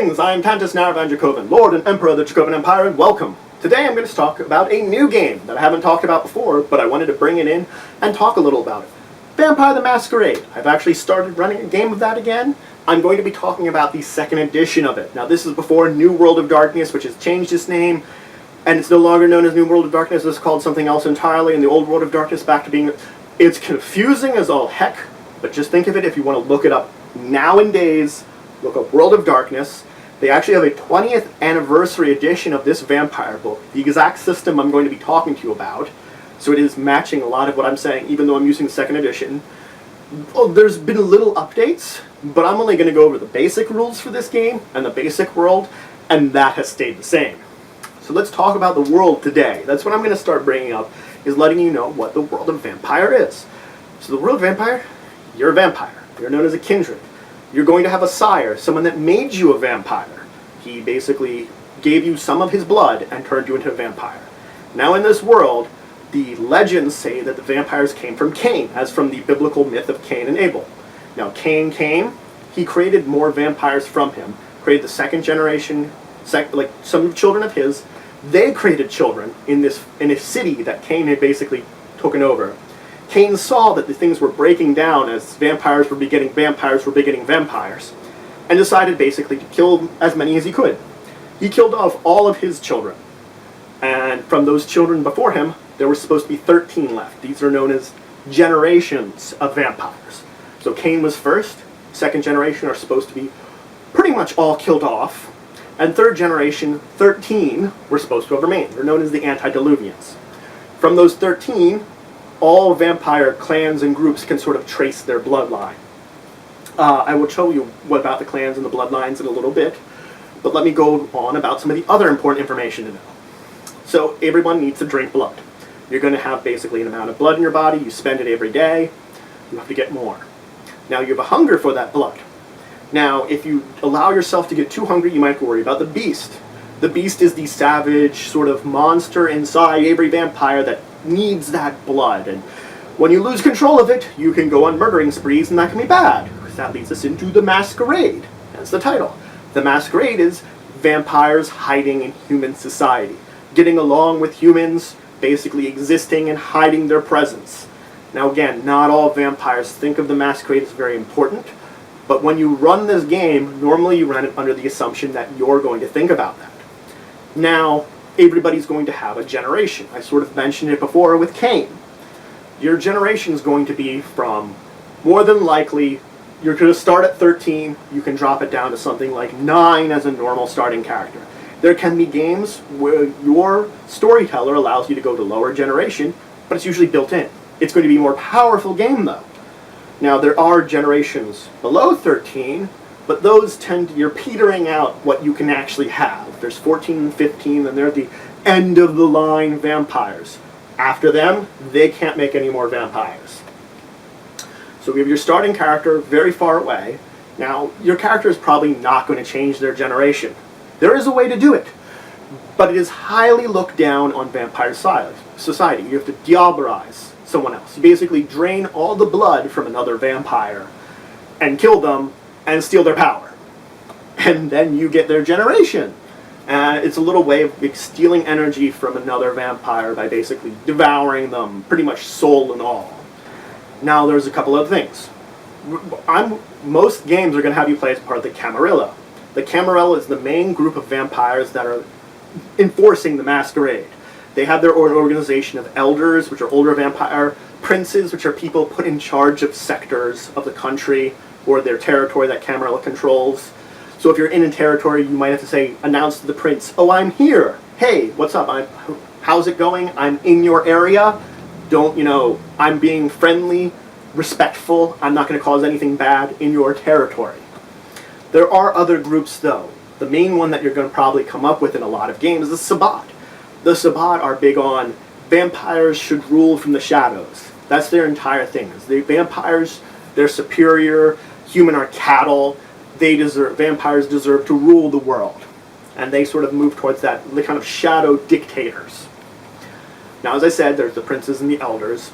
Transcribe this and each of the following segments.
Greetings, I am Tantus Naravan Dracovin, Lord and Emperor of the Dracovin Empire, and welcome. Today I'm going to talk about a new game that I haven't talked about before, but I wanted to bring it in and talk a little about it. Vampire the Masquerade. I've actually started running a game of that again. I'm going to be talking about the second edition of it. Now this is before New World of Darkness, which has changed its name, and it's no longer known as New World of Darkness. It's called something else entirely, and the Old World of Darkness back to being... It's confusing as all heck, but just think of it if you want to look it up nowadays. Look up World of Darkness. They actually have a 20th anniversary edition of this vampire book, the exact system I'm going to be talking to you about. So it is matching a lot of what I'm saying, even though I'm using the second edition. Oh, there's been little updates, but I'm only going to go over the basic rules for this game and the basic world, and that has stayed the same. So let's talk about the world today. That's what I'm going to start bringing up, is letting you know what the world of Vampire is. So the world of Vampire, you're a vampire. You're known as a kindred. You're going to have a sire, someone that made you a vampire. He basically gave you some of his blood and turned you into a vampire. Now in this world, the legends say that the vampires came from Cain, as from the biblical myth of Cain and Abel. Now Cain came, he created more vampires from him, created the second generation, like some children of his. They created children in a city that Cain had basically taken over. Cain saw that the things were breaking down as vampires were begetting vampires, and decided basically to kill as many as he could. He killed off all of his children, and from those children before him, there were supposed to be 13 left. These are known as generations of vampires. So Cain was first, second generation are supposed to be pretty much all killed off, and third generation, 13, were supposed to have remained. They're known as the antediluvians. From those 13, all vampire clans and groups can sort of trace their bloodline. I will show you what about the clans and the bloodlines in a little bit, but let me go on about some of the other important information to know. So everyone needs to drink blood. You're going to have basically an amount of blood in your body, you spend it every day, you have to get more. Now you have a hunger for that blood. Now if you allow yourself to get too hungry, you might worry about the beast. The beast is the savage sort of monster inside every vampire that needs that blood, and when you lose control of it, you can go on murdering sprees, and that can be bad, because that leads us into the Masquerade. That's the title. The Masquerade is vampires hiding in human society, getting along with humans, basically existing and hiding their presence. Now again, not all vampires think of the Masquerade as very important, but when you run this game, normally you run it under the assumption that you're going to think about that. Now, everybody's going to have a generation. I sort of mentioned it before with Cain. Your generation is going to be from, more than likely, you're going to start at 13, you can drop it down to something like 9 as a normal starting character. There can be games where your storyteller allows you to go to lower generation, but it's usually built in. It's going to be a more powerful game though. Now there are generations below 13, but those you're petering out what you can actually have. There's 14 and 15, and they're the end of the line vampires. After them, they can't make any more vampires. So we have your starting character very far away. Now, your character is probably not going to change their generation. There is a way to do it, but it is highly looked down on vampire society. You have to diabolize someone else. You basically drain all the blood from another vampire and kill them and steal their power. And then you get their generation. It's a little way of stealing energy from another vampire by basically devouring them, pretty much soul and all. Now there's a couple of things. Most games are going to have you play as part of the Camarilla. The Camarilla is the main group of vampires that are enforcing the Masquerade. They have their own organization of elders, which are older vampire, princes, which are people put in charge of sectors of the country or their territory that Camarilla controls. So if you're in a territory, you might have to say, announce to the prince, oh, I'm here. Hey, what's up? How's it going? I'm in your area. I'm being friendly, respectful. I'm not going to cause anything bad in your territory. There are other groups, though. The main one that you're going to probably come up with in a lot of games is the Sabbat. The Sabbat are big on vampires should rule from the shadows. That's their entire thing. The vampires, they're superior. Human are cattle. Vampires deserve to rule the world. And they sort of move towards that, the kind of shadow dictators. Now, as I said, there's the princes and the elders.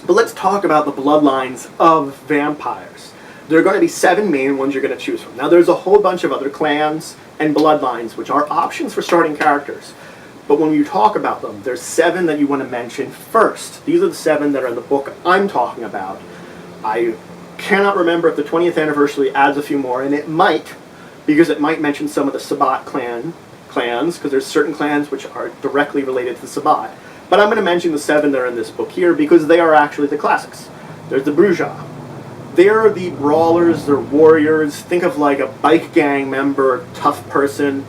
But let's talk about the bloodlines of vampires. There are going to be 7 main ones you're going to choose from. Now there's a whole bunch of other clans and bloodlines which are options for starting characters. But when you talk about them, there's 7 that you want to mention first. These are the 7 that are in the book I'm talking about. I cannot remember if the 20th anniversary adds a few more, and it might, because it might mention some of the Sabbat clans, because there's certain clans which are directly related to the Sabbat. But I'm going to mention the 7 that are in this book here, because they are actually the classics. There's the Bruja. They're the brawlers, they're warriors. Think of like a bike gang member, tough person.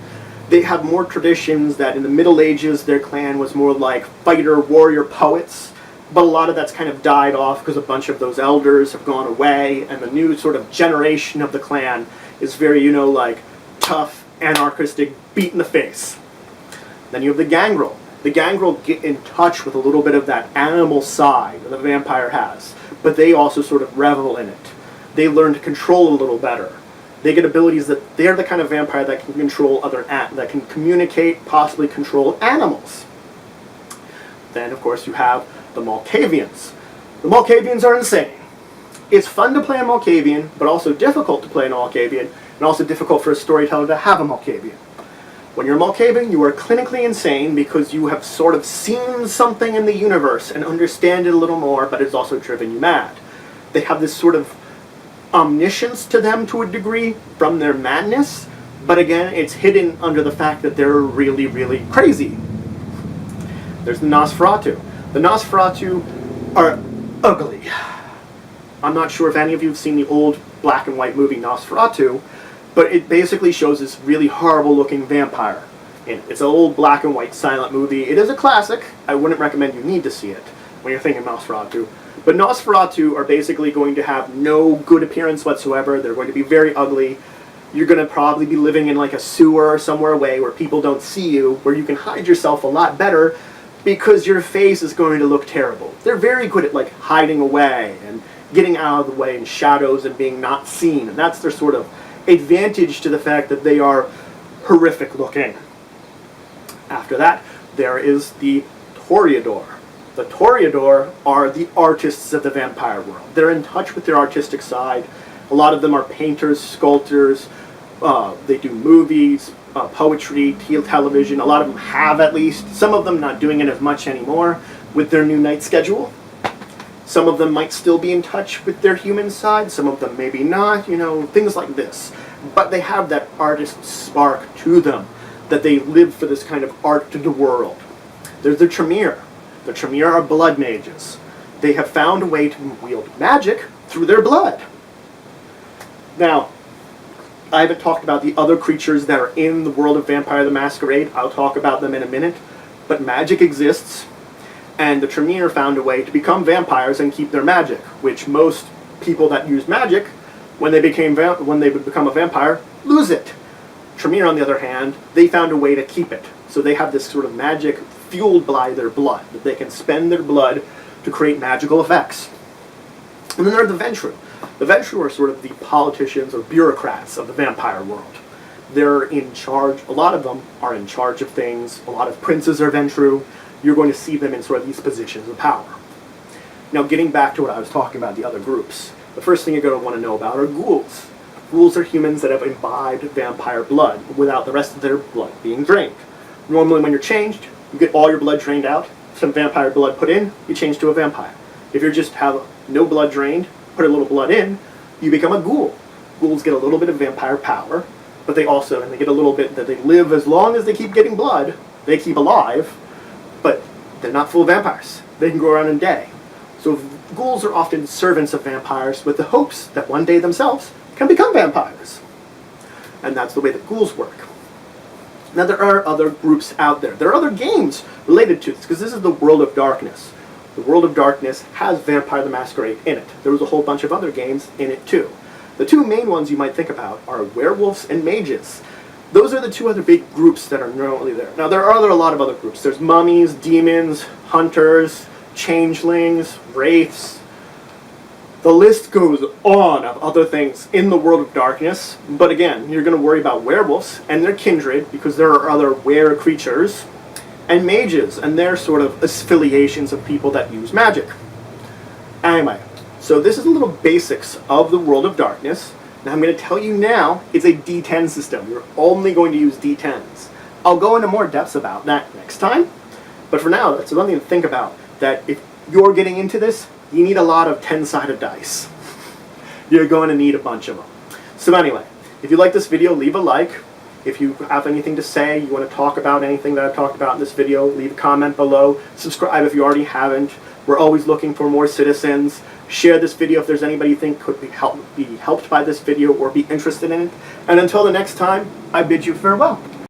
They have more traditions that in the Middle Ages their clan was more like fighter, warrior, poets. But a lot of that's kind of died off because a bunch of those elders have gone away, and the new sort of generation of the clan is very, you know, like tough, anarchistic, beat in the face. Then you have the gangrel. The gangrel get in touch with a little bit of that animal side that the vampire has, but they also sort of revel in it. They learn to control a little better. They get abilities that they're the kind of vampire that can control that can communicate, possibly control animals. Then, of course, you have the Malkavians. The Malkavians are insane. It's fun to play a Malkavian, but also difficult to play an Malkavian, and also difficult for a storyteller to have a Malkavian. When you're a Malkavian, you are clinically insane because you have sort of seen something in the universe and understand it a little more, but it's also driven you mad. They have this sort of omniscience to them to a degree from their madness, but again, it's hidden under the fact that they're really, really crazy. There's the Nosferatu. The Nosferatu are ugly. I'm not sure if any of you have seen the old black and white movie Nosferatu, but it basically shows this really horrible looking vampire. And it's an old black and white silent movie. It is a classic. I wouldn't recommend you need to see it when you're thinking Nosferatu. But Nosferatu are basically going to have no good appearance whatsoever. They're going to be very ugly. You're going to probably be living in like a sewer or somewhere away where people don't see you, where you can hide yourself a lot better because your face is going to look terrible. They're very good at like hiding away and getting out of the way in shadows and being not seen. And that's their sort of advantage to the fact that they are horrific looking. After that, there is the Toreador. The Toreador are the artists of the vampire world. They're in touch with their artistic side. A lot of them are painters, sculptors. They do movies, poetry, television. A lot of them have, at least. Some of them not doing it as much anymore with their new night schedule. Some of them might still be in touch with their human side. Some of them maybe not, you know, things like this. But they have that artist spark to them, that they live for this kind of art to the world. There's the Tremere. The Tremere are blood mages. They have found a way to wield magic through their blood. Now, I haven't talked about the other creatures that are in the world of Vampire the Masquerade. I'll talk about them in a minute. But magic exists, and the Tremere found a way to become vampires and keep their magic, which most people that use magic, when they would become a vampire, lose it. Tremere, on the other hand, they found a way to keep it. So they have this sort of magic fueled by their blood, that they can spend their blood to create magical effects. And then there are the Ventru. The Ventru are sort of the politicians or bureaucrats of the vampire world. They're in charge, a lot of them are in charge of things, a lot of princes are Ventru. You're going to see them in sort of these positions of power. Now, getting back to what I was talking about, the other groups, the first thing you're going to want to know about are ghouls. Ghouls are humans that have imbibed vampire blood without the rest of their blood being drained. Normally when you're changed, you get all your blood drained out, some vampire blood put in, you change to a vampire. If you just have no blood drained, put a little blood in, you become a ghoul. Ghouls get a little bit of vampire power, but they also, and they get a little bit that they live as long as they keep getting blood, they keep alive, but they're not full vampires. They can go around in day. So ghouls are often servants of vampires with the hopes that one day themselves can become vampires. And that's the way that ghouls work. Now there are other groups out there. There are other games related to this, because this is the World of Darkness. The World of Darkness has Vampire the Masquerade in it. There was a whole bunch of other games in it too. The two main ones you might think about are werewolves and mages. Those are the two other big groups that are normally there. Now there are a lot of other groups. There's mummies, demons, hunters, changelings, wraiths. The list goes on of other things in the World of Darkness, but again, you're going to worry about werewolves and their kindred, because there are other were creatures, and mages and their sort of affiliations of people that use magic. Anyway, So this is a little basics of the World of Darkness. Now I'm going to tell you now, it's a D10 system. You're only going to use D10s. I'll go into more depths about that next time. But for now, that's something to think about. That if you're getting into this, you need a lot of 10-sided dice. You're going to need a bunch of them. So anyway, if you like this video, leave a like. If you have anything to say, you want to talk about anything that I've talked about in this video, leave a comment below. Subscribe if you already haven't. We're always looking for more citizens. Share this video if there's anybody you think could be helped by this video or be interested in it. And until the next time, I bid you farewell.